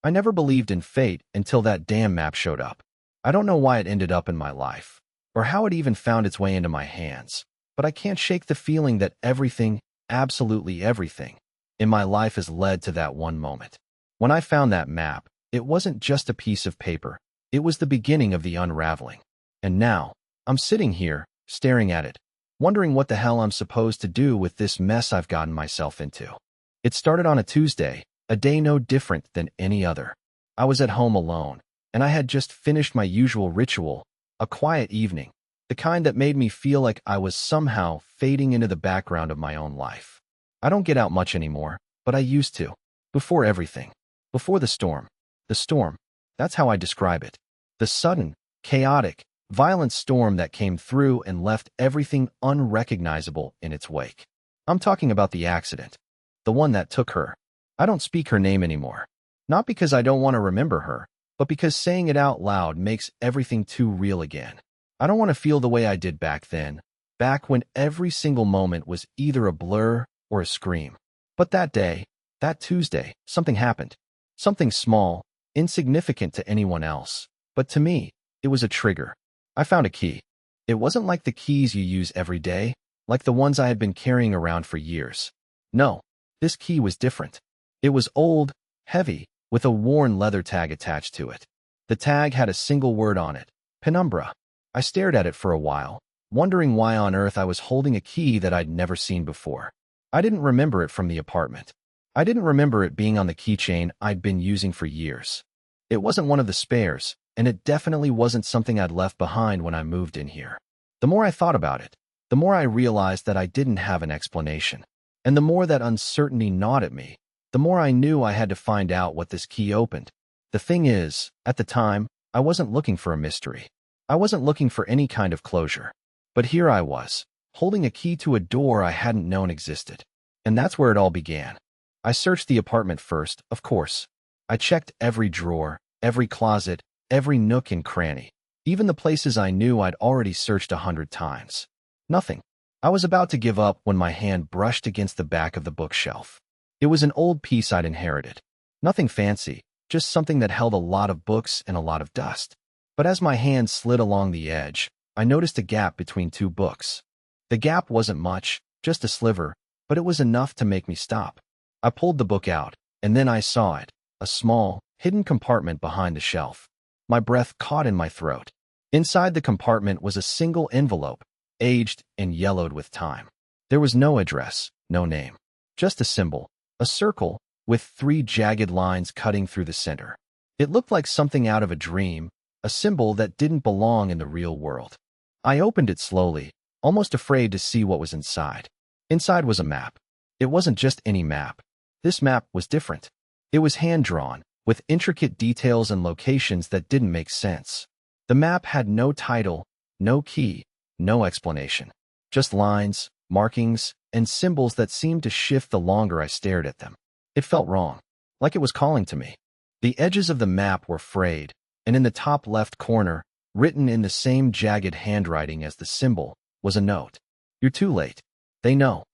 I never believed in fate until that damn map showed up. I don't know why it ended up in my life, or how it even found its way into my hands, but I can't shake the feeling that everything, absolutely everything, in my life has led to that one moment. When I found that map, it wasn't just a piece of paper. It was the beginning of the unraveling. And now, I'm sitting here, staring at it, wondering what the hell I'm supposed to do with this mess I've gotten myself into. It started on a Tuesday, a day no different than any other. I was at home alone, and I had just finished my usual ritual, a quiet evening, the kind that made me feel like I was somehow fading into the background of my own life. I don't get out much anymore, but I used to. Before everything. Before the storm. The storm. That's how I describe it. The sudden, chaotic, violent storm that came through and left everything unrecognizable in its wake. I'm talking about the accident. The one that took her. I don't speak her name anymore. Not because I don't want to remember her, but because saying it out loud makes everything too real again. I don't want to feel the way I did back then, back when every single moment was either a blur or a scream. But that day, that Tuesday, something happened. Something small, insignificant to anyone else. But to me, it was a trigger. I found a key. It wasn't like the keys you use every day, like the ones I had been carrying around for years. No, this key was different. It was old, heavy, with a worn leather tag attached to it. The tag had a single word on it, penumbra. I stared at it for a while, wondering why on earth I was holding a key that I'd never seen before. I didn't remember it from the apartment. I didn't remember it being on the keychain I'd been using for years. It wasn't one of the spares, and it definitely wasn't something I'd left behind when I moved in here. The more I thought about it, the more I realized that I didn't have an explanation. And the more that uncertainty gnawed at me, the more I knew I had to find out what this key opened. The thing is, at the time, I wasn't looking for a mystery. I wasn't looking for any kind of closure. But here I was, holding a key to a door I hadn't known existed. And that's where it all began. I searched the apartment first, of course. I checked every drawer, every closet, every nook and cranny, even the places I knew I'd already searched 100 times. Nothing. I was about to give up when my hand brushed against the back of the bookshelf. It was an old piece I'd inherited. Nothing fancy, just something that held a lot of books and a lot of dust. But as my hand slid along the edge, I noticed a gap between two books. The gap wasn't much, just a sliver, but it was enough to make me stop. I pulled the book out, and then I saw it, a small, hidden compartment behind the shelf. My breath caught in my throat. Inside the compartment was a single envelope, aged and yellowed with time. There was no address, no name, just a symbol, a circle, with 3 jagged lines cutting through the center. It looked like something out of a dream, a symbol that didn't belong in the real world. I opened it slowly, almost afraid to see what was inside. Inside was a map. It wasn't just any map. This map was different. It was hand-drawn, with intricate details and locations that didn't make sense. The map had no title, no key, no explanation. Just lines, markings, and symbols that seemed to shift the longer I stared at them. It felt wrong, like it was calling to me. The edges of the map were frayed, and in the top left corner, written in the same jagged handwriting as the symbol, was a note. "You're too late. They know."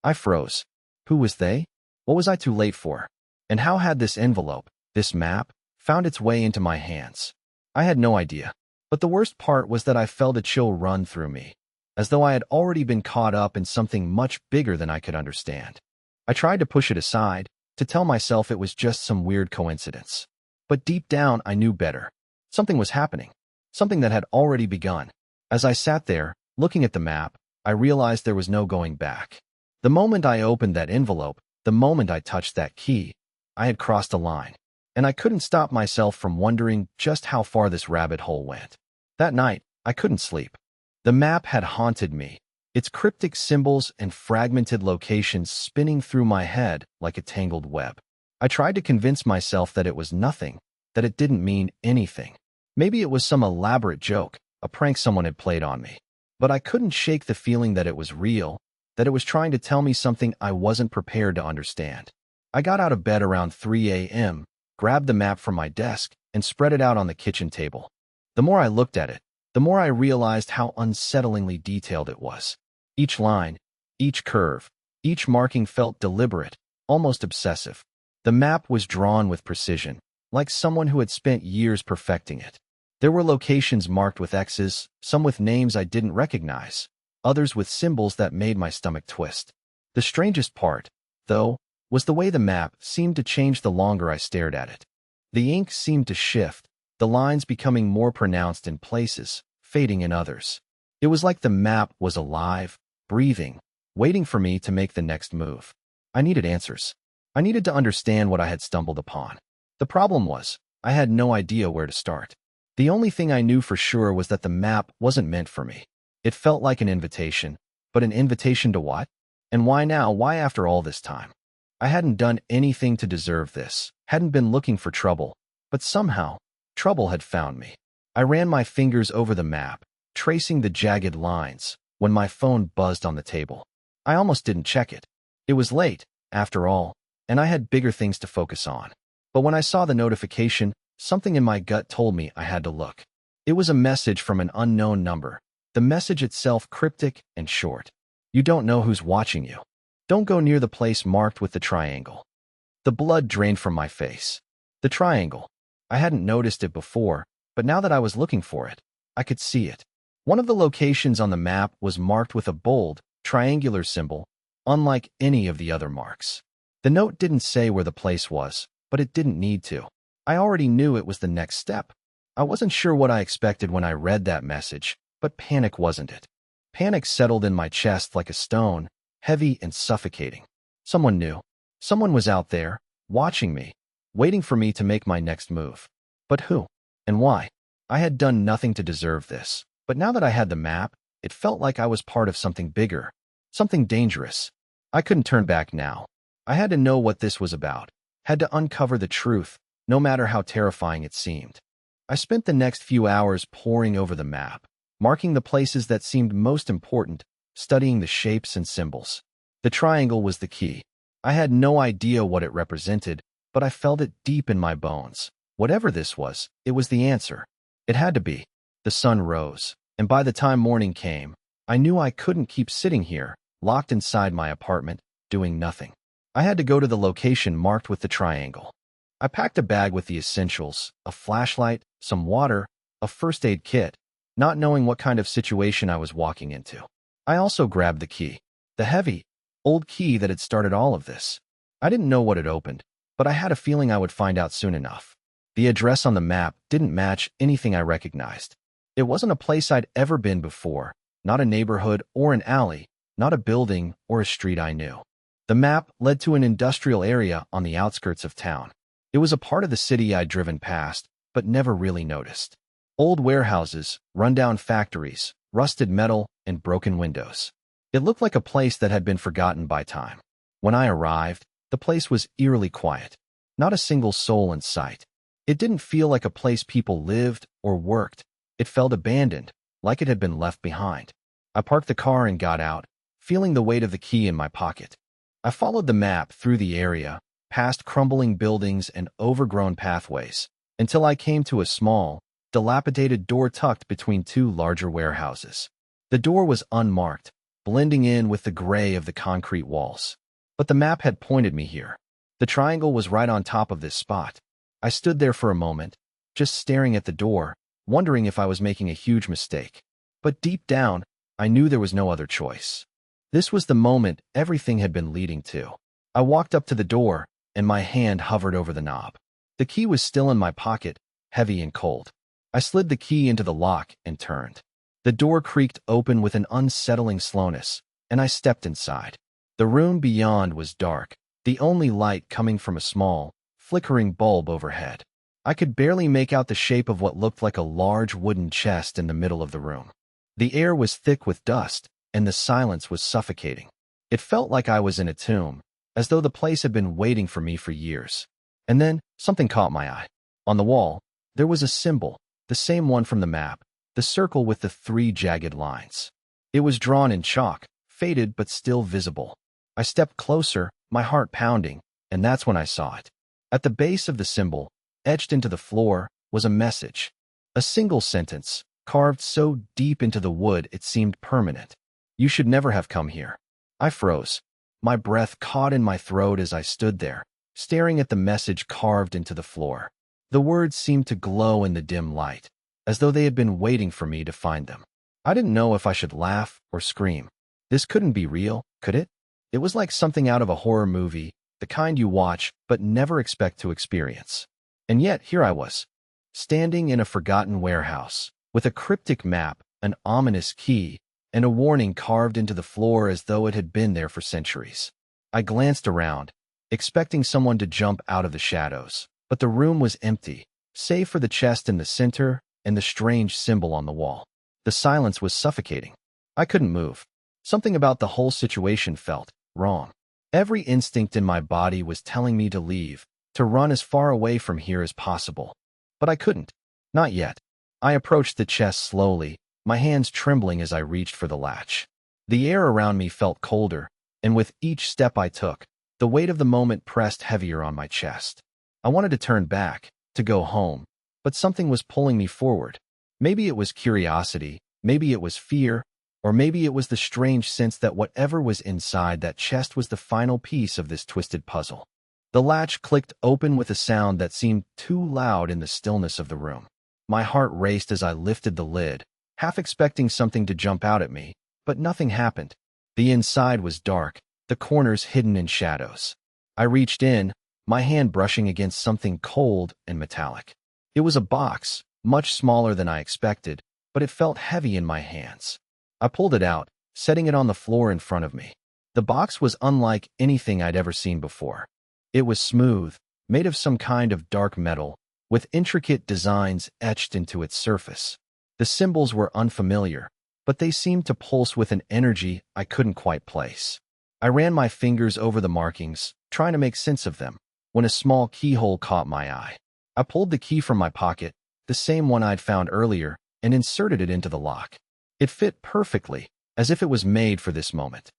I froze. Who was they? What was I too late for? And how had this envelope, this map, found its way into my hands? I had no idea. But the worst part was that I felt a chill run through me, as though I had already been caught up in something much bigger than I could understand. I tried to push it aside, to tell myself it was just some weird coincidence. But deep down, I knew better. Something was happening. Something that had already begun. As I sat there, looking at the map, I realized there was no going back. The moment I opened that envelope, the moment I touched that key, I had crossed a line. And I couldn't stop myself from wondering just how far this rabbit hole went. That night, I couldn't sleep. The map had haunted me, its cryptic symbols and fragmented locations spinning through my head like a tangled web. I tried to convince myself that it was nothing, that it didn't mean anything. Maybe it was some elaborate joke, a prank someone had played on me. But I couldn't shake the feeling that it was real, that it was trying to tell me something I wasn't prepared to understand. I got out of bed around 3 a.m., grabbed the map from my desk, and spread it out on the kitchen table. The more I looked at it, the more I realized how unsettlingly detailed it was. Each line, each curve, each marking felt deliberate, almost obsessive. The map was drawn with precision, like someone who had spent years perfecting it. There were locations marked with X's, some with names I didn't recognize, others with symbols that made my stomach twist. The strangest part, though, was the way the map seemed to change the longer I stared at it. The ink seemed to shift, the lines becoming more pronounced in places, fading in others. It was like the map was alive, breathing, waiting for me to make the next move. I needed answers. I needed to understand what I had stumbled upon. The problem was, I had no idea where to start. The only thing I knew for sure was that the map wasn't meant for me. It felt like an invitation, but an invitation to what? And why now? Why after all this time? I hadn't done anything to deserve this, hadn't been looking for trouble, but somehow, trouble had found me. I ran my fingers over the map, tracing the jagged lines, when my phone buzzed on the table. I almost didn't check it. It was late, after all, and I had bigger things to focus on. But when I saw the notification, something in my gut told me I had to look. It was a message from an unknown number, the message itself cryptic and short. You don't know who's watching you. Don't go near the place marked with the triangle. The blood drained from my face. The triangle. I hadn't noticed it before, but now that I was looking for it, I could see it. One of the locations on the map was marked with a bold, triangular symbol, unlike any of the other marks. The note didn't say where the place was, but it didn't need to. I already knew it was the next step. I wasn't sure what I expected when I read that message, but panic wasn't it. Panic settled in my chest like a stone, heavy and suffocating. Someone knew. Someone was out there, watching me, waiting for me to make my next move. But who? And why? I had done nothing to deserve this, but now that I had the map, it felt like I was part of something bigger, something dangerous. I couldn't turn back now. I had to know what this was about, had to uncover the truth, no matter how terrifying it seemed. I spent the next few hours poring over the map, marking the places that seemed most important, studying the shapes and symbols. The triangle was the key. I had no idea what it represented, but I felt it deep in my bones. Whatever this was, it was the answer. It had to be. The sun rose, and by the time morning came, I knew I couldn't keep sitting here, locked inside my apartment, doing nothing. I had to go to the location marked with the triangle. I packed a bag with the essentials, a flashlight, some water, a first aid kit, not knowing what kind of situation I was walking into. I also grabbed the key, the heavy, old key that had started all of this. I didn't know what it opened, but I had a feeling I would find out soon enough. The address on the map didn't match anything I recognized. It wasn't a place I'd ever been before, not a neighborhood or an alley, not a building or a street I knew. The map led to an industrial area on the outskirts of town. It was a part of the city I'd driven past, but never really noticed. Old warehouses, rundown factories, rusted metal, and broken windows. It looked like a place that had been forgotten by time. When I arrived, the place was eerily quiet. Not a single soul in sight. It didn't feel like a place people lived or worked. It felt abandoned, like it had been left behind. I parked the car and got out, feeling the weight of the key in my pocket. I followed the map through the area, past crumbling buildings and overgrown pathways, until I came to a small, dilapidated door tucked between two larger warehouses. The door was unmarked, blending in with the gray of the concrete walls. But the map had pointed me here. The triangle was right on top of this spot. I stood there for a moment, just staring at the door, wondering if I was making a huge mistake. But deep down, I knew there was no other choice. This was the moment everything had been leading to. I walked up to the door, and my hand hovered over the knob. The key was still in my pocket, heavy and cold. I slid the key into the lock and turned. The door creaked open with an unsettling slowness, and I stepped inside. The room beyond was dark, the only light coming from a small, flickering bulb overhead. I could barely make out the shape of what looked like a large wooden chest in the middle of the room. The air was thick with dust, and the silence was suffocating. It felt like I was in a tomb, as though the place had been waiting for me for years. And then, something caught my eye. On the wall, there was a symbol, the same one from the map, the circle with the 3 jagged lines. It was drawn in chalk, faded but still visible. I stepped closer, my heart pounding, and that's when I saw it. At the base of the symbol, etched into the floor, was a message. A single sentence, carved so deep into the wood it seemed permanent. You should never have come here. I froze. My breath caught in my throat as I stood there, staring at the message carved into the floor. The words seemed to glow in the dim light, as though they had been waiting for me to find them. I didn't know if I should laugh or scream. This couldn't be real, could it? It was like something out of a horror movie, the kind you watch but never expect to experience. And yet, here I was, standing in a forgotten warehouse, with a cryptic map, an ominous key, and a warning carved into the floor as though it had been there for centuries. I glanced around, expecting someone to jump out of the shadows, but the room was empty, save for the chest in the center and the strange symbol on the wall. The silence was suffocating. I couldn't move. Something about the whole situation felt wrong. Every instinct in my body was telling me to leave, to run as far away from here as possible. But I couldn't. Not yet. I approached the chest slowly, my hands trembling as I reached for the latch. The air around me felt colder, and with each step I took, the weight of the moment pressed heavier on my chest. I wanted to turn back, to go home, but something was pulling me forward. Maybe it was curiosity, maybe it was fear, or maybe it was the strange sense that whatever was inside that chest was the final piece of this twisted puzzle. The latch clicked open with a sound that seemed too loud in the stillness of the room. My heart raced as I lifted the lid, half expecting something to jump out at me, but nothing happened. The inside was dark, the corners hidden in shadows. I reached in, my hand brushing against something cold and metallic. It was a box, much smaller than I expected, but it felt heavy in my hands. I pulled it out, setting it on the floor in front of me. The box was unlike anything I'd ever seen before. It was smooth, made of some kind of dark metal, with intricate designs etched into its surface. The symbols were unfamiliar, but they seemed to pulse with an energy I couldn't quite place. I ran my fingers over the markings, trying to make sense of them, when a small keyhole caught my eye. I pulled the key from my pocket, the same one I'd found earlier, and inserted it into the lock. It fit perfectly, as if it was made for this moment.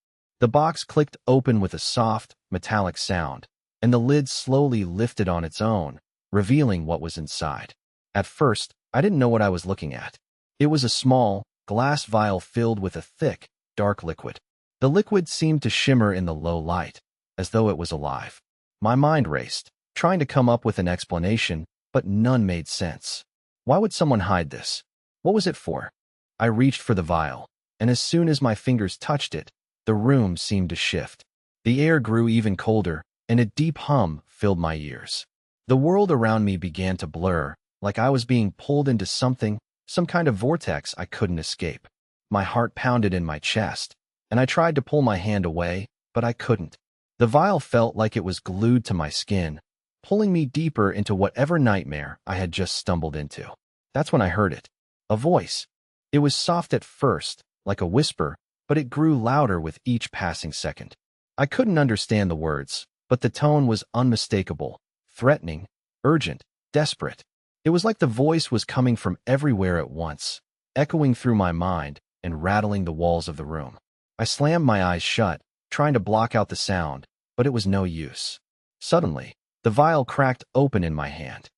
The box clicked open with a soft, metallic sound, and the lid slowly lifted on its own, revealing what was inside. At first, I didn't know what I was looking at. It was a small, glass vial filled with a thick, dark liquid. The liquid seemed to shimmer in the low light, as though it was alive. My mind raced, trying to come up with an explanation, but none made sense. Why would someone hide this? What was it for? I reached for the vial, and as soon as my fingers touched it, the room seemed to shift. The air grew even colder, and a deep hum filled my ears. The world around me began to blur, like I was being pulled into something, some kind of vortex I couldn't escape. My heart pounded in my chest, and I tried to pull my hand away, but I couldn't. The vial felt like it was glued to my skin, pulling me deeper into whatever nightmare I had just stumbled into. That's when I heard it. A voice. It was soft at first, like a whisper, but it grew louder with each passing second. I couldn't understand the words, but the tone was unmistakable, threatening, urgent, desperate. It was like the voice was coming from everywhere at once, echoing through my mind and rattling the walls of the room. I slammed my eyes shut, trying to block out the sound, but it was no use. Suddenly, the vial cracked open in my hand.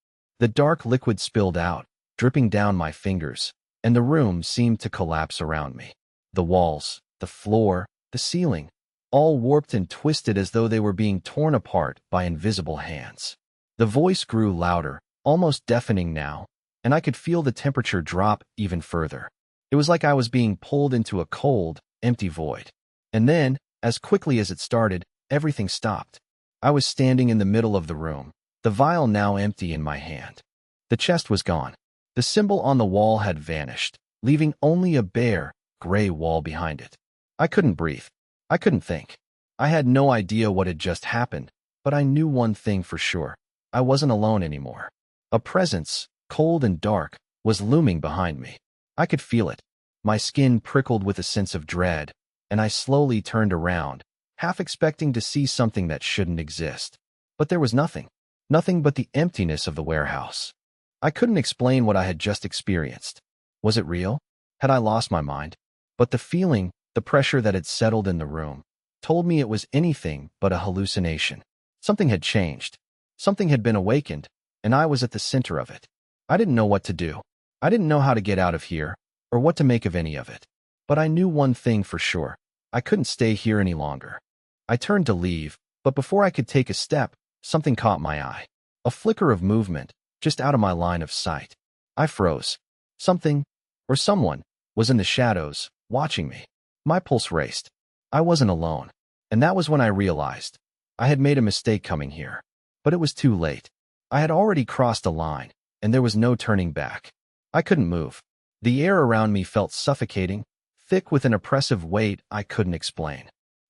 The dark liquid spilled out, dripping down my fingers, and the room seemed to collapse around me. The walls, the floor, the ceiling, all warped and twisted as though they were being torn apart by invisible hands. The voice grew louder, almost deafening now, and I could feel the temperature drop even further. It was like I was being pulled into a cold, empty void. And then, as quickly as it started, everything stopped. I was standing in the middle of the room, the vial now empty in my hand. The chest was gone. The symbol on the wall had vanished, leaving only a bare, gray wall behind it. I couldn't breathe. I couldn't think. I had no idea what had just happened, but I knew one thing for sure. I wasn't alone anymore. A presence, cold and dark, was looming behind me. I could feel it. My skin prickled with a sense of dread, and I slowly turned around, half expecting to see something that shouldn't exist. But there was nothing. Nothing but the emptiness of the warehouse. I couldn't explain what I had just experienced. Was it real? Had I lost my mind? But the feeling, the pressure that had settled in the room, told me it was anything but a hallucination. Something had changed. Something had been awakened, and I was at the center of it. I didn't know what to do. I didn't know how to get out of here, or what to make of any of it. But I knew one thing for sure. I couldn't stay here any longer. I turned to leave, but before I could take a step, something caught my eye. A flicker of movement, just out of my line of sight. I froze. Something, or someone, was in the shadows, watching me. My pulse raced. I wasn't alone. And that was when I realized I had made a mistake coming here. But it was too late. I had already crossed a line, and there was no turning back. I couldn't move. The air around me felt suffocating, thick with an oppressive weight I couldn't explain.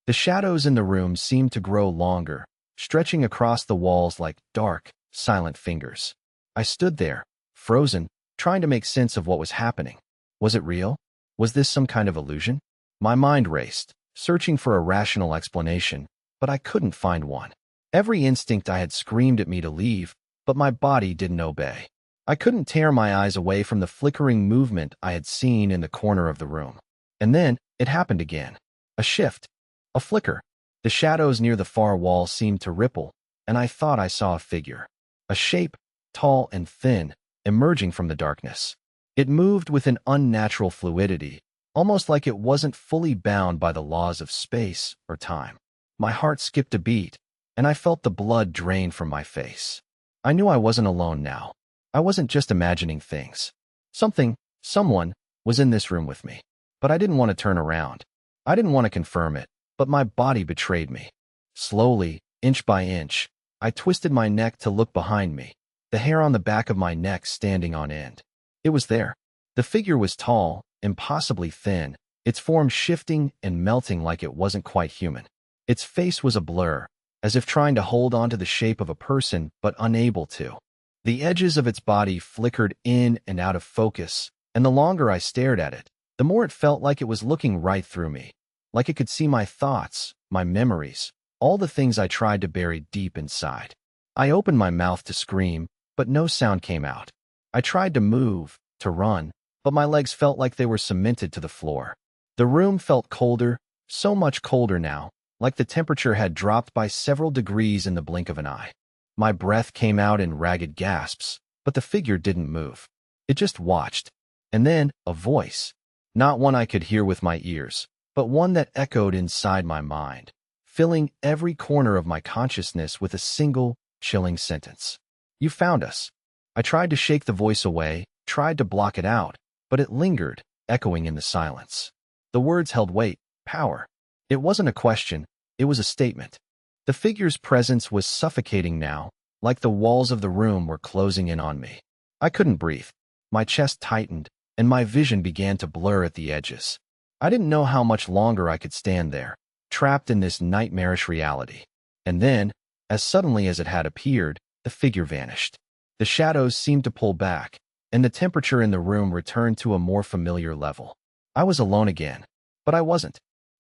The shadows in the room seemed to grow longer, stretching across the walls like dark, silent fingers. I stood there, frozen, trying to make sense of what was happening. Was it real? Was this some kind of illusion? My mind raced, searching for a rational explanation, but I couldn't find one. Every instinct I had screamed at me to leave, but my body didn't obey. I couldn't tear my eyes away from the flickering movement I had seen in the corner of the room. And then, it happened again. A shift. A flicker. The shadows near the far wall seemed to ripple, and I thought I saw a figure. A shape, tall and thin, emerging from the darkness. It moved with an unnatural fluidity, almost like it wasn't fully bound by the laws of space or time. My heart skipped a beat, and I felt the blood drain from my face. I knew I wasn't alone now. I wasn't just imagining things. Someone, was in this room with me. But I didn't want to turn around. I didn't want to confirm it, but my body betrayed me. Slowly, inch by inch, I twisted my neck to look behind me, the hair on the back of my neck standing on end. It was there. The figure was tall, impossibly thin, its form shifting and melting like it wasn't quite human. Its face was a blur, as if trying to hold on to the shape of a person but unable to. The edges of its body flickered in and out of focus, and the longer I stared at it, the more it felt like it was looking right through me, like it could see my thoughts, my memories, all the things I tried to bury deep inside. I opened my mouth to scream, but no sound came out. I tried to move, to run, but my legs felt like they were cemented to the floor. The room felt colder, so much colder now, like the temperature had dropped by several degrees in the blink of an eye. My breath came out in ragged gasps, but the figure didn't move. It just watched. And then, a voice. Not one I could hear with my ears, but one that echoed inside my mind, filling every corner of my consciousness with a single, chilling sentence. You found us. I tried to shake the voice away, tried to block it out, but it lingered, echoing in the silence. The words held weight, power. It wasn't a question, it was a statement. The figure's presence was suffocating now, like the walls of the room were closing in on me. I couldn't breathe. My chest tightened, and my vision began to blur at the edges. I didn't know how much longer I could stand there, trapped in this nightmarish reality. And then, as suddenly as it had appeared, the figure vanished. The shadows seemed to pull back, and the temperature in the room returned to a more familiar level. I was alone again, but I wasn't.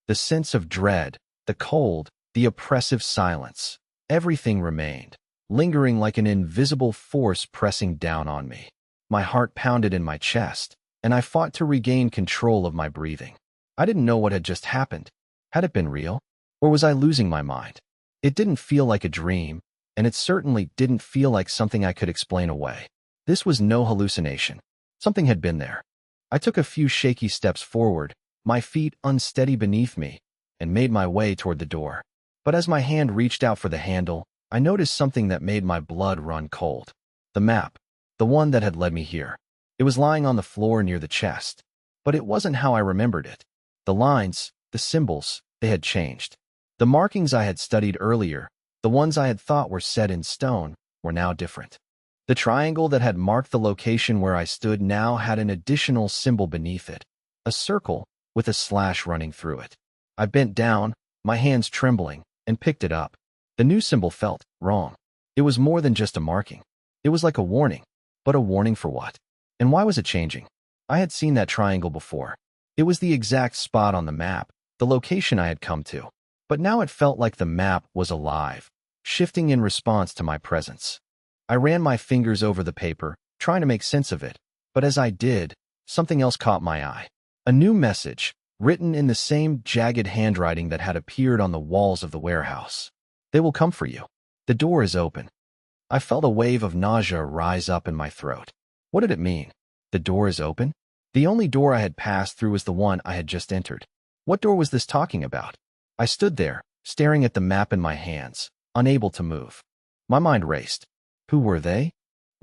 The sense of dread, the cold, the oppressive silence, everything remained, lingering like an invisible force pressing down on me. My heart pounded in my chest, and I fought to regain control of my breathing. I didn't know what had just happened. Had it been real? Or was I losing my mind? It didn't feel like a dream, and it certainly didn't feel like something I could explain away. This was no hallucination. Something had been there. I took a few shaky steps forward, my feet unsteady beneath me, and made my way toward the door. But as my hand reached out for the handle, I noticed something that made my blood run cold. The map. The one that had led me here. It was lying on the floor near the chest. But it wasn't how I remembered it. The lines, the symbols, they had changed. The markings I had studied earlier, the ones I had thought were set in stone, were now different. The triangle that had marked the location where I stood now had an additional symbol beneath it. A circle, with a slash running through it. I bent down, my hands trembling, and picked it up. The new symbol felt wrong. It was more than just a marking. It was like a warning. But a warning for what? And why was it changing? I had seen that triangle before. It was the exact spot on the map, the location I had come to. But now it felt like the map was alive, shifting in response to my presence. I ran my fingers over the paper, trying to make sense of it. But as I did, something else caught my eye. A new message, written in the same jagged handwriting that had appeared on the walls of the warehouse. They will come for you. The door is open. I felt a wave of nausea rise up in my throat. What did it mean? The door is open? The only door I had passed through was the one I had just entered. What door was this talking about? I stood there, staring at the map in my hands, unable to move. My mind raced. Who were they?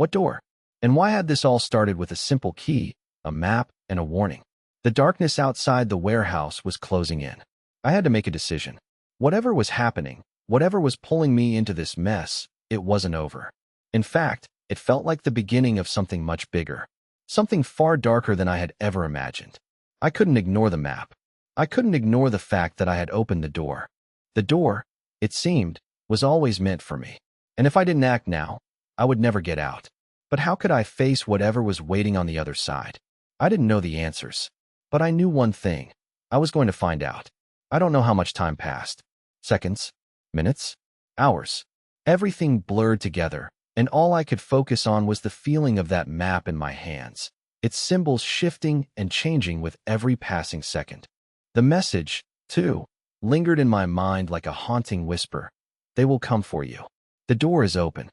What door? And why had this all started with a simple key, a map, and a warning? The darkness outside the warehouse was closing in. I had to make a decision. Whatever was happening, whatever was pulling me into this mess, it wasn't over. In fact, it felt like the beginning of something much bigger. Something far darker than I had ever imagined. I couldn't ignore the map. I couldn't ignore the fact that I had opened the door. The door, it seemed, was always meant for me. And if I didn't act now, I would never get out. But how could I face whatever was waiting on the other side? I didn't know the answers. But I knew one thing. I was going to find out. I don't know how much time passed. Seconds, minutes, hours. Everything blurred together, and all I could focus on was the feeling of that map in my hands, its symbols shifting and changing with every passing second. The message, too, lingered in my mind like a haunting whisper. They will come for you. The door is open.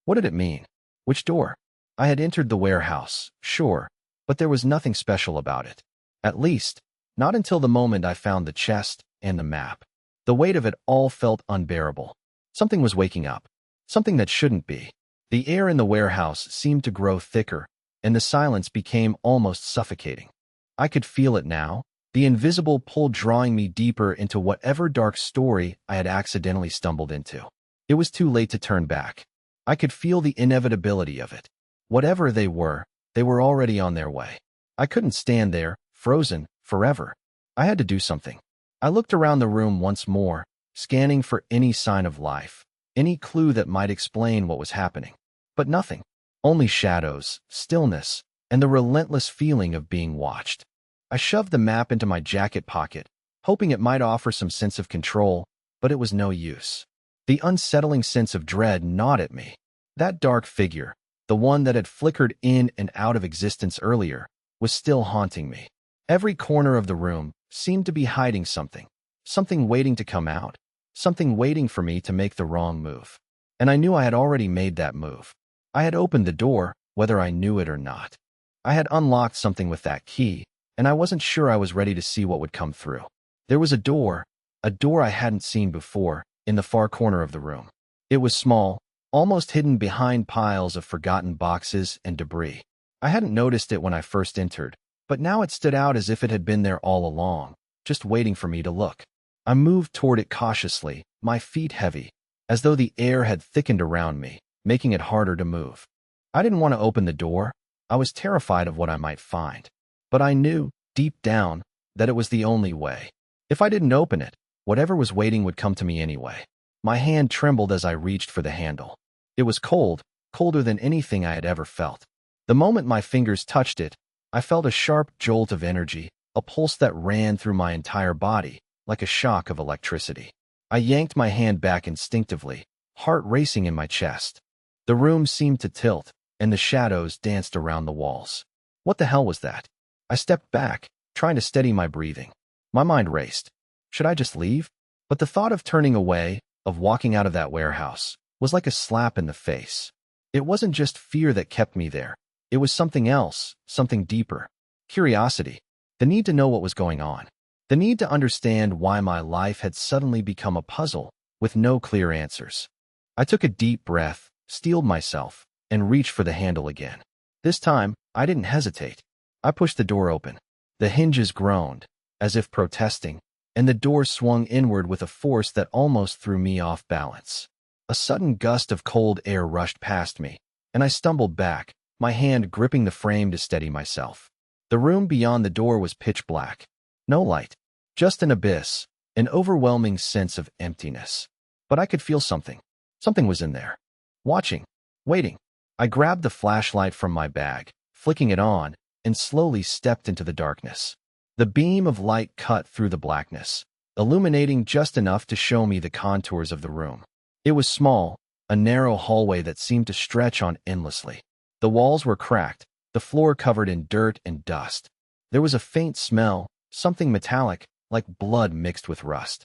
What did it mean? Which door? I had entered the warehouse, sure, but there was nothing special about it. At least, not until the moment I found the chest and the map. The weight of it all felt unbearable. Something was waking up. Something that shouldn't be. The air in the warehouse seemed to grow thicker, and the silence became almost suffocating. I could feel it now, the invisible pull drawing me deeper into whatever dark story I had accidentally stumbled into. It was too late to turn back. I could feel the inevitability of it. Whatever they were already on their way. I couldn't stand there, frozen, forever. I had to do something. I looked around the room once more, scanning for any sign of life, any clue that might explain what was happening. But nothing. Only shadows, stillness, and the relentless feeling of being watched. I shoved the map into my jacket pocket, hoping it might offer some sense of control, but it was no use. The unsettling sense of dread gnawed at me. That dark figure, the one that had flickered in and out of existence earlier, was still haunting me. Every corner of the room seemed to be hiding something, something waiting to come out, something waiting for me to make the wrong move. And I knew I had already made that move. I had opened the door, whether I knew it or not. I had unlocked something with that key, and I wasn't sure I was ready to see what would come through. There was a door I hadn't seen before, in the far corner of the room. It was small, almost hidden behind piles of forgotten boxes and debris. I hadn't noticed it when I first entered, but now it stood out as if it had been there all along, just waiting for me to look. I moved toward it cautiously, my feet heavy, as though the air had thickened around me, making it harder to move. I didn't want to open the door. I was terrified of what I might find. But I knew, deep down, that it was the only way. If I didn't open it, whatever was waiting would come to me anyway. My hand trembled as I reached for the handle. It was cold, colder than anything I had ever felt. The moment my fingers touched it, I felt a sharp jolt of energy, a pulse that ran through my entire body, like a shock of electricity. I yanked my hand back instinctively, heart racing in my chest. The room seemed to tilt, and the shadows danced around the walls. What the hell was that? I stepped back, trying to steady my breathing. My mind raced. Should I just leave? But the thought of turning away, of walking out of that warehouse, was like a slap in the face. It wasn't just fear that kept me there. It was something else, something deeper. Curiosity. The need to know what was going on. The need to understand why my life had suddenly become a puzzle, with no clear answers. I took a deep breath, steeled myself, and reached for the handle again. This time, I didn't hesitate. I pushed the door open. The hinges groaned, as if protesting, and the door swung inward with a force that almost threw me off balance. A sudden gust of cold air rushed past me, and I stumbled back, my hand gripping the frame to steady myself. The room beyond the door was pitch black. No light, just an abyss, an overwhelming sense of emptiness. But I could feel something. Something was in there. Watching. Waiting. I grabbed the flashlight from my bag, flicking it on, and slowly stepped into the darkness. The beam of light cut through the blackness, illuminating just enough to show me the contours of the room. It was small, a narrow hallway that seemed to stretch on endlessly. The walls were cracked, the floor covered in dirt and dust. There was a faint smell, something metallic, like blood mixed with rust.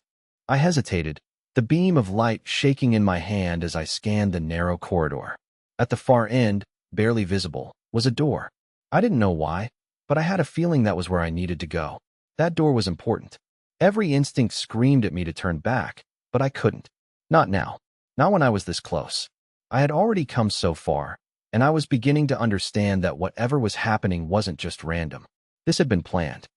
I hesitated, the beam of light shaking in my hand as I scanned the narrow corridor. At the far end, barely visible, was a door. I didn't know why, but I had a feeling that was where I needed to go. That door was important. Every instinct screamed at me to turn back, but I couldn't. Not now. Not when I was this close. I had already come so far, and I was beginning to understand that whatever was happening wasn't just random. This had been planned.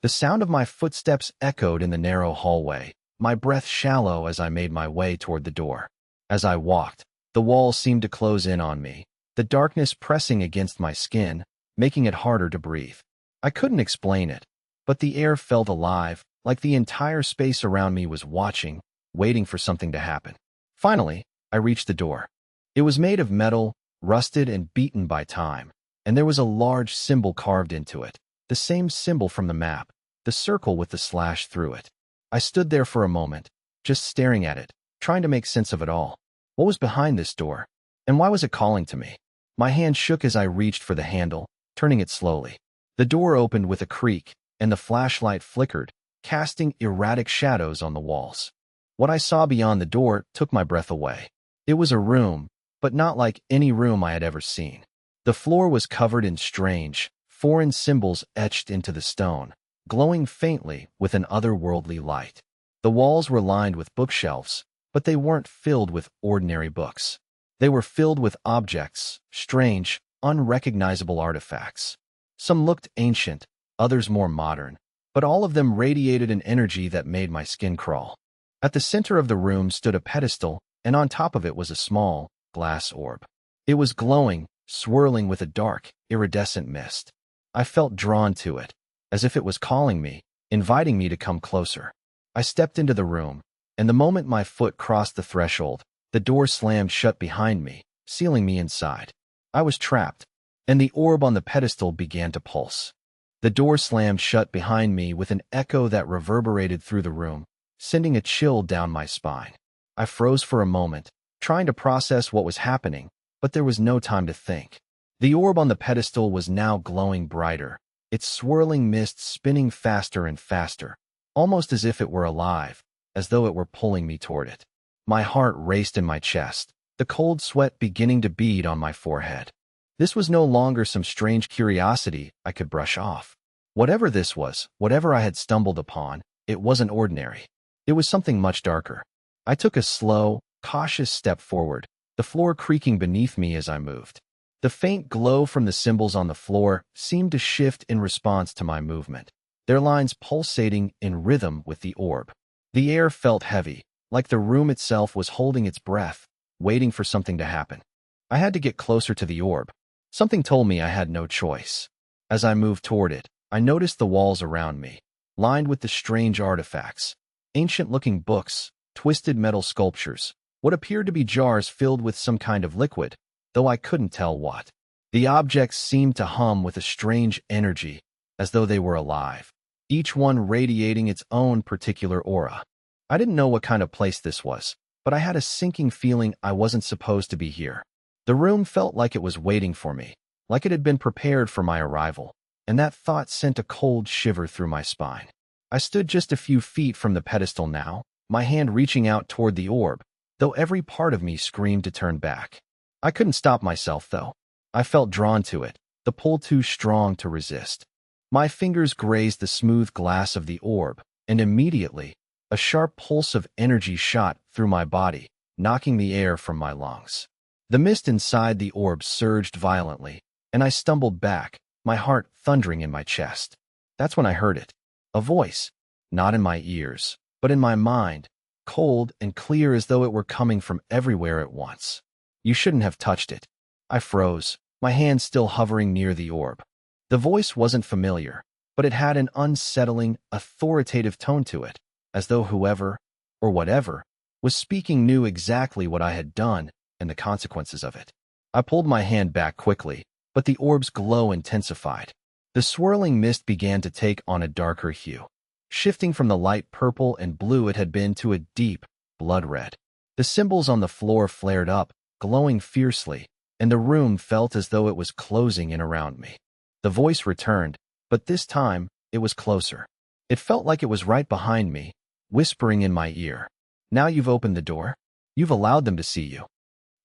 The sound of my footsteps echoed in the narrow hallway, my breath shallow as I made my way toward the door. As I walked, the walls seemed to close in on me, the darkness pressing against my skin, making it harder to breathe. I couldn't explain it, but the air felt alive, like the entire space around me was watching, waiting for something to happen. Finally, I reached the door. It was made of metal, rusted and beaten by time, and there was a large symbol carved into it, the same symbol from the map, the circle with the slash through it. I stood there for a moment, just staring at it, trying to make sense of it all. What was behind this door? And why was it calling to me? My hand shook as I reached for the handle, turning it slowly. The door opened with a creak, and the flashlight flickered, casting erratic shadows on the walls. What I saw beyond the door took my breath away. It was a room, but not like any room I had ever seen. The floor was covered in strange, foreign symbols etched into the stone, glowing faintly with an otherworldly light. The walls were lined with bookshelves, but they weren't filled with ordinary books. They were filled with objects, strange, unrecognizable artifacts. Some looked ancient, others more modern, but all of them radiated an energy that made my skin crawl. At the center of the room stood a pedestal, and on top of it was a small, glass orb. It was glowing, swirling with a dark, iridescent mist. I felt drawn to it, as if it was calling me, inviting me to come closer. I stepped into the room, and the moment my foot crossed the threshold, the door slammed shut behind me, sealing me inside. I was trapped, and the orb on the pedestal began to pulse. The door slammed shut behind me with an echo that reverberated through the room, sending a chill down my spine. I froze for a moment, trying to process what was happening, but there was no time to think. The orb on the pedestal was now glowing brighter, its swirling mist spinning faster and faster, almost as if it were alive, as though it were pulling me toward it. My heart raced in my chest, the cold sweat beginning to bead on my forehead. This was no longer some strange curiosity I could brush off. Whatever this was, whatever I had stumbled upon, it wasn't ordinary. It was something much darker. I took a slow, cautious step forward, the floor creaking beneath me as I moved. The faint glow from the symbols on the floor seemed to shift in response to my movement, their lines pulsating in rhythm with the orb. The air felt heavy, like the room itself was holding its breath, waiting for something to happen. I had to get closer to the orb. Something told me I had no choice. As I moved toward it, I noticed the walls around me, lined with the strange artifacts, ancient-looking books, twisted metal sculptures, what appeared to be jars filled with some kind of liquid, though I couldn't tell what. The objects seemed to hum with a strange energy, as though they were alive, each one radiating its own particular aura. I didn't know what kind of place this was, but I had a sinking feeling I wasn't supposed to be here. The room felt like it was waiting for me, like it had been prepared for my arrival, and that thought sent a cold shiver through my spine. I stood just a few feet from the pedestal now, my hand reaching out toward the orb, though every part of me screamed to turn back. I couldn't stop myself, though. I felt drawn to it, the pull too strong to resist. My fingers grazed the smooth glass of the orb, and immediately, a sharp pulse of energy shot through my body, knocking the air from my lungs. The mist inside the orb surged violently, and I stumbled back, my heart thundering in my chest. That's when I heard it. A voice, not in my ears, but in my mind, cold and clear as though it were coming from everywhere at once. You shouldn't have touched it. I froze, my hand still hovering near the orb. The voice wasn't familiar, but it had an unsettling, authoritative tone to it, as though whoever, or whatever, was speaking knew exactly what I had done and the consequences of it. I pulled my hand back quickly, but the orb's glow intensified. The swirling mist began to take on a darker hue, shifting from the light purple and blue it had been to a deep, blood red. The symbols on the floor flared up, glowing fiercely, and the room felt as though it was closing in around me. The voice returned, but this time, it was closer. It felt like it was right behind me, whispering in my ear. Now you've opened the door. You've allowed them to see you.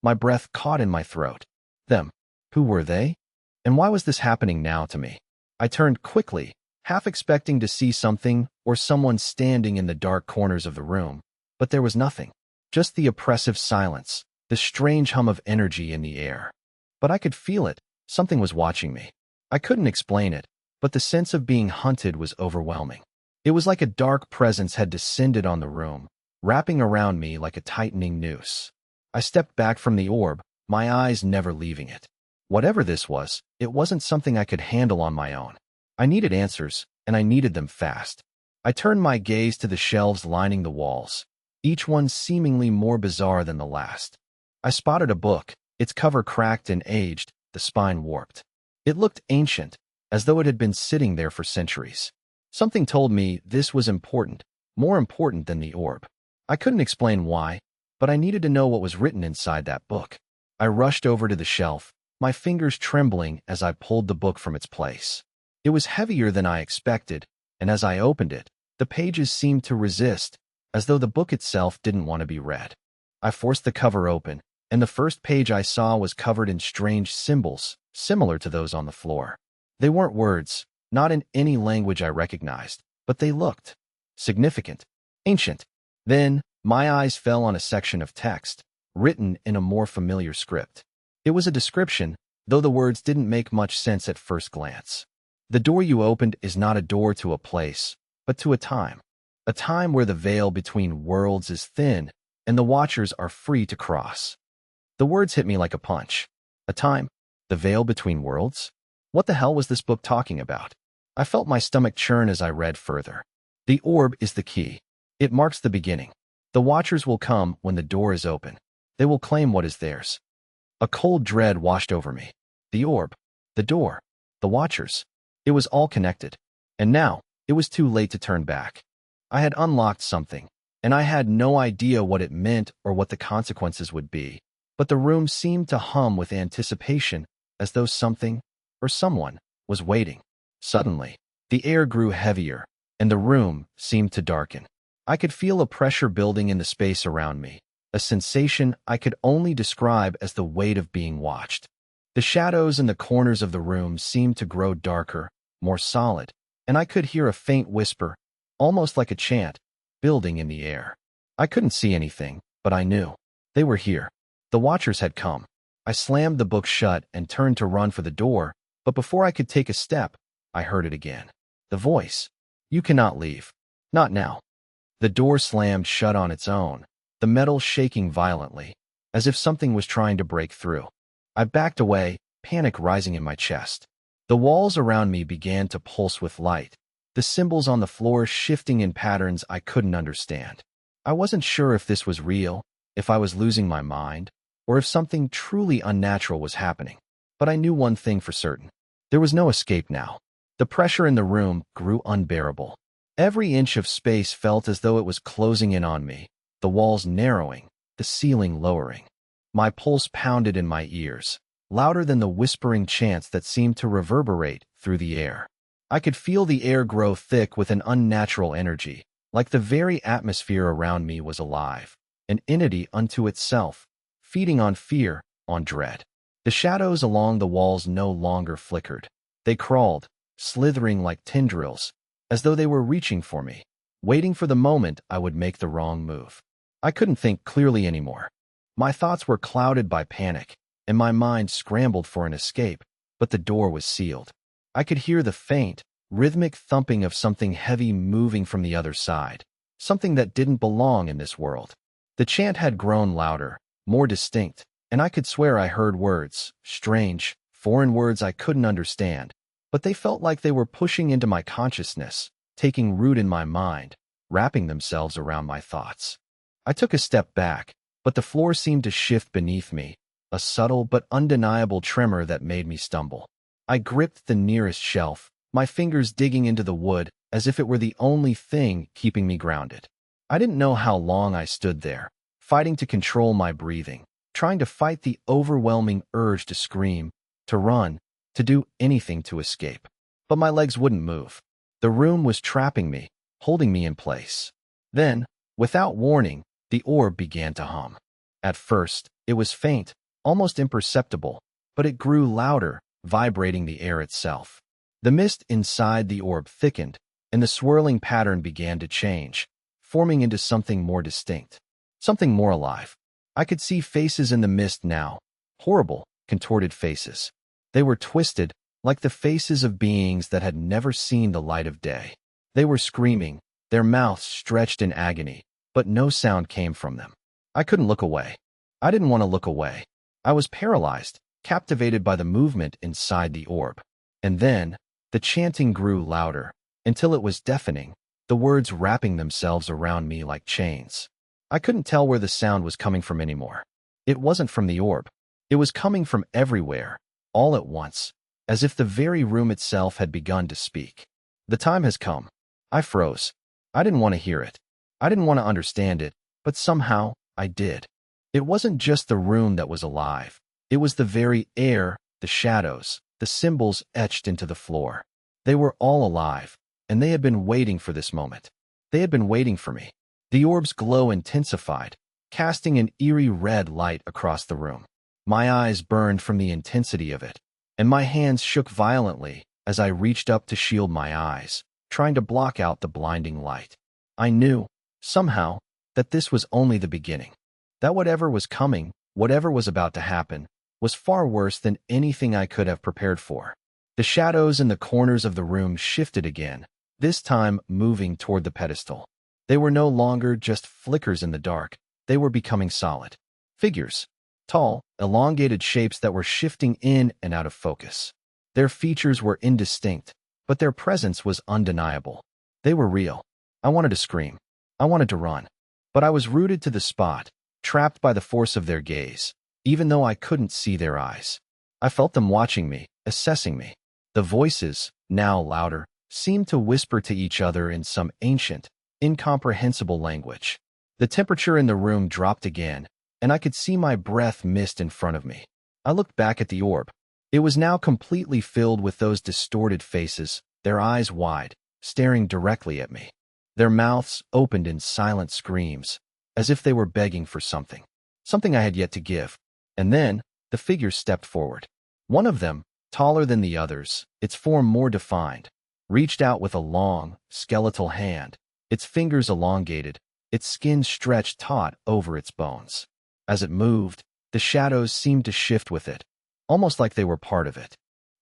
My breath caught in my throat. Them. Who were they? And why was this happening now to me? I turned quickly, half expecting to see something or someone standing in the dark corners of the room, but there was nothing. Just the oppressive silence, the strange hum of energy in the air. but I could feel it. Something was watching me. I couldn't explain it, but the sense of being hunted was overwhelming. It was like a dark presence had descended on the room, wrapping around me like a tightening noose. I stepped back from the orb, my eyes never leaving it. Whatever this was, it wasn't something I could handle on my own. I needed answers, and I needed them fast. I turned my gaze to the shelves lining the walls, each one seemingly more bizarre than the last. I spotted a book, its cover cracked and aged, the spine warped. It looked ancient, as though it had been sitting there for centuries. Something told me this was important, more important than the orb. I couldn't explain why, but I needed to know what was written inside that book. I rushed over to the shelf, my fingers trembling as I pulled the book from its place. It was heavier than I expected, and as I opened it, the pages seemed to resist, as though the book itself didn't want to be read. I forced the cover open, and the first page I saw was covered in strange symbols, similar to those on the floor. They weren't words, not in any language I recognized, but they looked significant, ancient. Then, my eyes fell on a section of text, written in a more familiar script. It was a description, though the words didn't make much sense at first glance. The door you opened is not a door to a place, but to a time where the veil between worlds is thin and the watchers are free to cross. The words hit me like a punch. A time? The veil between worlds? What the hell was this book talking about? I felt my stomach churn as I read further. The orb is the key. It marks the beginning. The watchers will come when the door is open. They will claim what is theirs. A cold dread washed over me. The orb, the door, the watchers. It was all connected. And now, it was too late to turn back. I had unlocked something, and I had no idea what it meant or what the consequences would be. But the room seemed to hum with anticipation, as though something, or someone, was waiting. Suddenly, the air grew heavier, and the room seemed to darken. I could feel a pressure building in the space around me, a sensation I could only describe as the weight of being watched. The shadows in the corners of the room seemed to grow darker, more solid, and I could hear a faint whisper, almost like a chant, building in the air. I couldn't see anything, but I knew. They were here. The watchers had come. I slammed the book shut and turned to run for the door, but before I could take a step, I heard it again. The voice. You cannot leave. Not now. The door slammed shut on its own, the metal shaking violently, as if something was trying to break through. I backed away, panic rising in my chest. The walls around me began to pulse with light, the symbols on the floor shifting in patterns I couldn't understand. I wasn't sure if this was real, if I was losing my mind, or if something truly unnatural was happening. But I knew one thing for certain. There was no escape now. The pressure in the room grew unbearable. Every inch of space felt as though it was closing in on me, the walls narrowing, the ceiling lowering. My pulse pounded in my ears, louder than the whispering chants that seemed to reverberate through the air. I could feel the air grow thick with an unnatural energy, like the very atmosphere around me was alive, an entity unto itself, feeding on fear, on dread. The shadows along the walls no longer flickered. They crawled, slithering like tendrils, as though they were reaching for me, waiting for the moment I would make the wrong move. I couldn't think clearly anymore. My thoughts were clouded by panic, and my mind scrambled for an escape, but the door was sealed. I could hear the faint, rhythmic thumping of something heavy moving from the other side, something that didn't belong in this world. The chant had grown louder, more distinct, and I could swear I heard words, strange, foreign words I couldn't understand, but they felt like they were pushing into my consciousness, taking root in my mind, wrapping themselves around my thoughts. I took a step back, but the floor seemed to shift beneath me, a subtle but undeniable tremor that made me stumble. I gripped the nearest shelf, my fingers digging into the wood as if it were the only thing keeping me grounded. I didn't know how long I stood there, fighting to control my breathing, trying to fight the overwhelming urge to scream, to run, to do anything to escape. But my legs wouldn't move. The room was trapping me, holding me in place. Then, without warning, the orb began to hum. At first, it was faint, almost imperceptible, but it grew louder, vibrating the air itself. The mist inside the orb thickened, and the swirling pattern began to change, forming into something more distinct, something more alive. I could see faces in the mist now, horrible, contorted faces. They were twisted, like the faces of beings that had never seen the light of day. They were screaming, their mouths stretched in agony, but no sound came from them. I couldn't look away. I didn't want to look away. I was paralyzed, captivated by the movement inside the orb. And then, the chanting grew louder, until it was deafening, the words wrapping themselves around me like chains. I couldn't tell where the sound was coming from anymore. It wasn't from the orb. It was coming from everywhere, all at once, as if the very room itself had begun to speak. The time has come. I froze. I didn't want to hear it. I didn't want to understand it, but somehow, I did. It wasn't just the room that was alive. It was the very air, the shadows, the symbols etched into the floor. They were all alive, and they had been waiting for this moment. They had been waiting for me. The orb's glow intensified, casting an eerie red light across the room. My eyes burned from the intensity of it, and my hands shook violently as I reached up to shield my eyes, trying to block out the blinding light. I knew, somehow, that this was only the beginning. That whatever was coming, whatever was about to happen, was far worse than anything I could have prepared for. The shadows in the corners of the room shifted again, this time moving toward the pedestal. They were no longer just flickers in the dark. They were becoming solid. Figures. Tall, elongated shapes that were shifting in and out of focus. Their features were indistinct, but their presence was undeniable. They were real. I wanted to scream. I wanted to run. But I was rooted to the spot, trapped by the force of their gaze, even though I couldn't see their eyes. I felt them watching me, assessing me. The voices, now louder, seemed to whisper to each other in some ancient, incomprehensible language. The temperature in the room dropped again, and I could see my breath mist in front of me. I looked back at the orb. It was now completely filled with those distorted faces, their eyes wide, staring directly at me. Their mouths opened in silent screams, as if they were begging for something I had yet to give. And then, the figures stepped forward. One of them, taller than the others, its form more defined, reached out with a long, skeletal hand, its fingers elongated, its skin stretched taut over its bones. As it moved, the shadows seemed to shift with it, almost like they were part of it.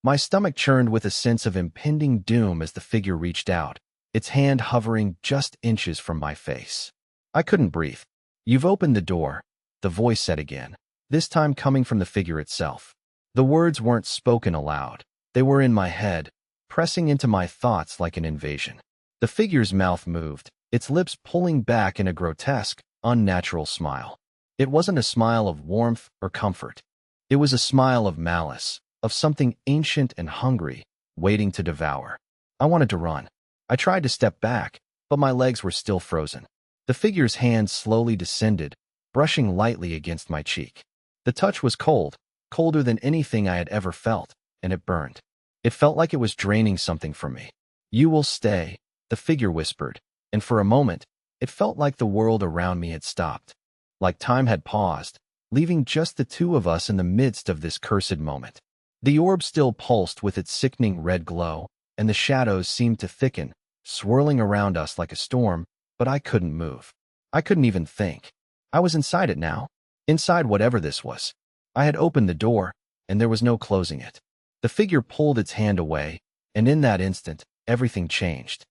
My stomach churned with a sense of impending doom as the figure reached out, its hand hovering just inches from my face. I couldn't breathe. "You've opened the door," the voice said again, this time coming from the figure itself. The words weren't spoken aloud. They were in my head, pressing into my thoughts like an invasion. The figure's mouth moved, its lips pulling back in a grotesque, unnatural smile. It wasn't a smile of warmth or comfort. It was a smile of malice, of something ancient and hungry, waiting to devour. I wanted to run. I tried to step back, but my legs were still frozen. The figure's hand slowly descended, brushing lightly against my cheek. The touch was cold, colder than anything I had ever felt, and it burned. It felt like it was draining something from me. "You will stay," the figure whispered, and for a moment, it felt like the world around me had stopped, like time had paused, leaving just the two of us in the midst of this cursed moment. The orb still pulsed with its sickening red glow, and the shadows seemed to thicken, swirling around us like a storm, but I couldn't move. I couldn't even think. I was inside it now, inside whatever this was. I had opened the door, and there was no closing it. The figure pulled its hand away, and in that instant, everything changed.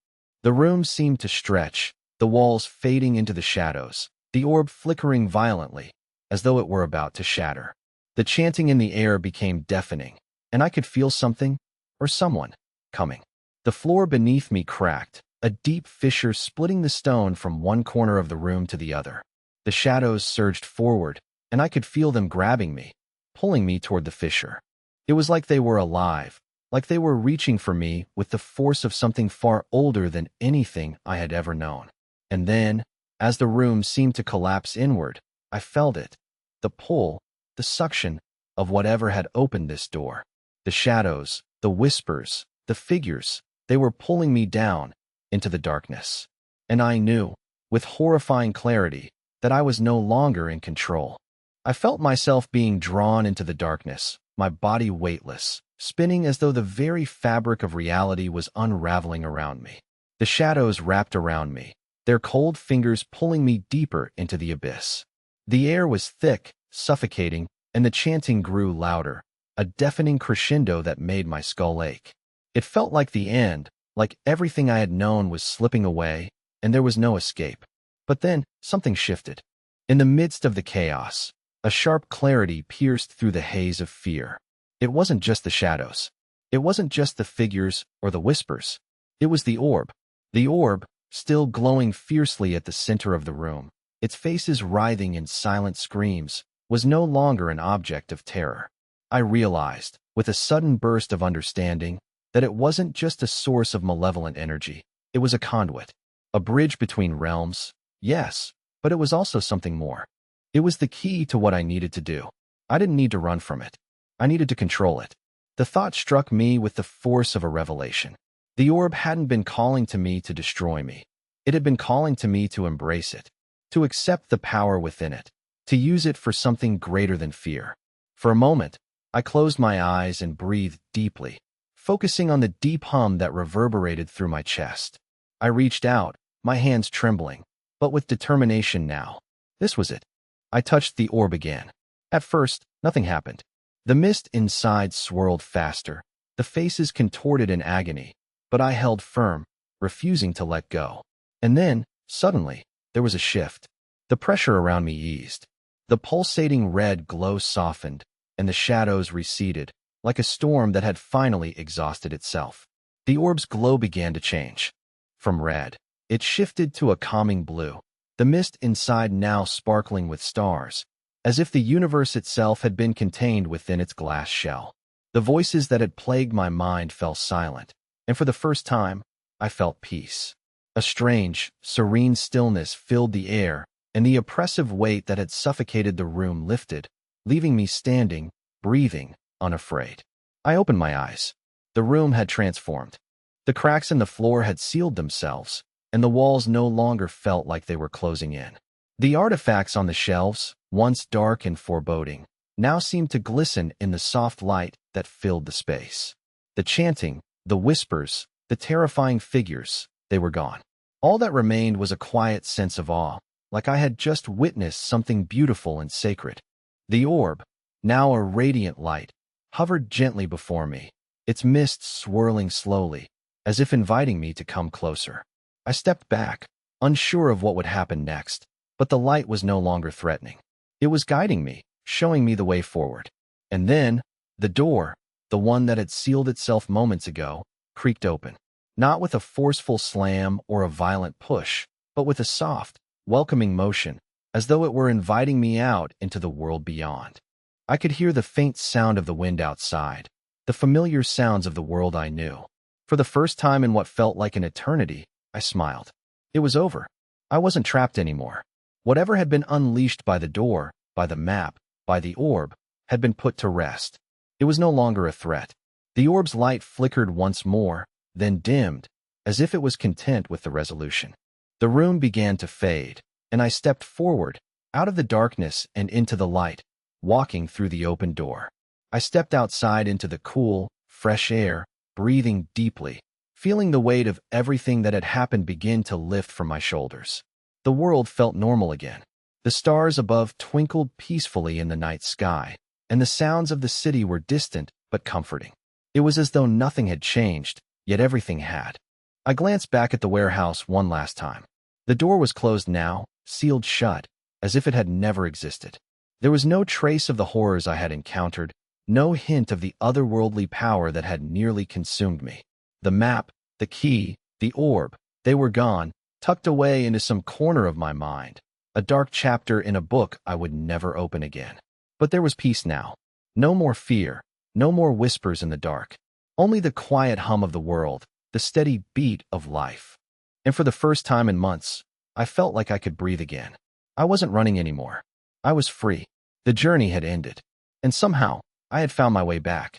The room seemed to stretch, the walls fading into the shadows, the orb flickering violently, as though it were about to shatter. The chanting in the air became deafening, and I could feel something, or someone, coming. The floor beneath me cracked, a deep fissure splitting the stone from one corner of the room to the other. The shadows surged forward, and I could feel them grabbing me, pulling me toward the fissure. It was like they were alive, like they were reaching for me with the force of something far older than anything I had ever known. And then, as the room seemed to collapse inward, I felt it, the pull, the suction of whatever had opened this door. The shadows, the whispers, the figures, they were pulling me down into the darkness. And I knew, with horrifying clarity, that I was no longer in control. I felt myself being drawn into the darkness, my body weightless, spinning as though the very fabric of reality was unraveling around me. The shadows wrapped around me, their cold fingers pulling me deeper into the abyss. The air was thick, suffocating, and the chanting grew louder, a deafening crescendo that made my skull ache. It felt like the end, like everything I had known was slipping away, and there was no escape. But then, something shifted. In the midst of the chaos, a sharp clarity pierced through the haze of fear. It wasn't just the shadows. It wasn't just the figures or the whispers. It was the orb. The orb, still glowing fiercely at the center of the room, its faces writhing in silent screams, was no longer an object of terror. I realized, with a sudden burst of understanding, that it wasn't just a source of malevolent energy. It was a conduit, a bridge between realms, yes, but it was also something more. It was the key to what I needed to do. I didn't need to run from it. I needed to control it. The thought struck me with the force of a revelation. The orb hadn't been calling to me to destroy me. It had been calling to me to embrace it, to accept the power within it, to use it for something greater than fear. For a moment, I closed my eyes and breathed deeply, focusing on the deep hum that reverberated through my chest. I reached out, my hands trembling, but with determination now. This was it. I touched the orb again. At first, nothing happened. The mist inside swirled faster, the faces contorted in agony, but I held firm, refusing to let go. And then, suddenly, there was a shift. The pressure around me eased. The pulsating red glow softened, and the shadows receded, like a storm that had finally exhausted itself. The orb's glow began to change. From red, it shifted to a calming blue, the mist inside now sparkling with stars, as if the universe itself had been contained within its glass shell. The voices that had plagued my mind fell silent, and for the first time, I felt peace. A strange, serene stillness filled the air, and the oppressive weight that had suffocated the room lifted, leaving me standing, breathing, unafraid. I opened my eyes. The room had transformed. The cracks in the floor had sealed themselves, and the walls no longer felt like they were closing in. The artifacts on the shelves, once dark and foreboding, now seemed to glisten in the soft light that filled the space. The chanting, the whispers, the terrifying figures, they were gone. All that remained was a quiet sense of awe, like I had just witnessed something beautiful and sacred. The orb, now a radiant light, hovered gently before me, its mist swirling slowly, as if inviting me to come closer. I stepped back, unsure of what would happen next, but the light was no longer threatening. It was guiding me, showing me the way forward. And then, the door, the one that had sealed itself moments ago, creaked open. Not with a forceful slam or a violent push, but with a soft, welcoming motion, as though it were inviting me out into the world beyond. I could hear the faint sound of the wind outside, the familiar sounds of the world I knew. For the first time in what felt like an eternity, I smiled. It was over. I wasn't trapped anymore. Whatever had been unleashed by the door, by the map, by the orb, had been put to rest. It was no longer a threat. The orb's light flickered once more, then dimmed, as if it was content with the resolution. The room began to fade, and I stepped forward, out of the darkness and into the light, walking through the open door. I stepped outside into the cool, fresh air, breathing deeply, feeling the weight of everything that had happened begin to lift from my shoulders. The world felt normal again. The stars above twinkled peacefully in the night sky, and the sounds of the city were distant but comforting. It was as though nothing had changed, yet everything had. I glanced back at the warehouse one last time. The door was closed now, sealed shut, as if it had never existed. There was no trace of the horrors I had encountered, no hint of the otherworldly power that had nearly consumed me. The map, the key, the orb, they were gone, tucked away into some corner of my mind, a dark chapter in a book I would never open again. But there was peace now. No more fear, no more whispers in the dark. Only the quiet hum of the world, the steady beat of life. And for the first time in months, I felt like I could breathe again. I wasn't running anymore. I was free. The journey had ended. And somehow, I had found my way back.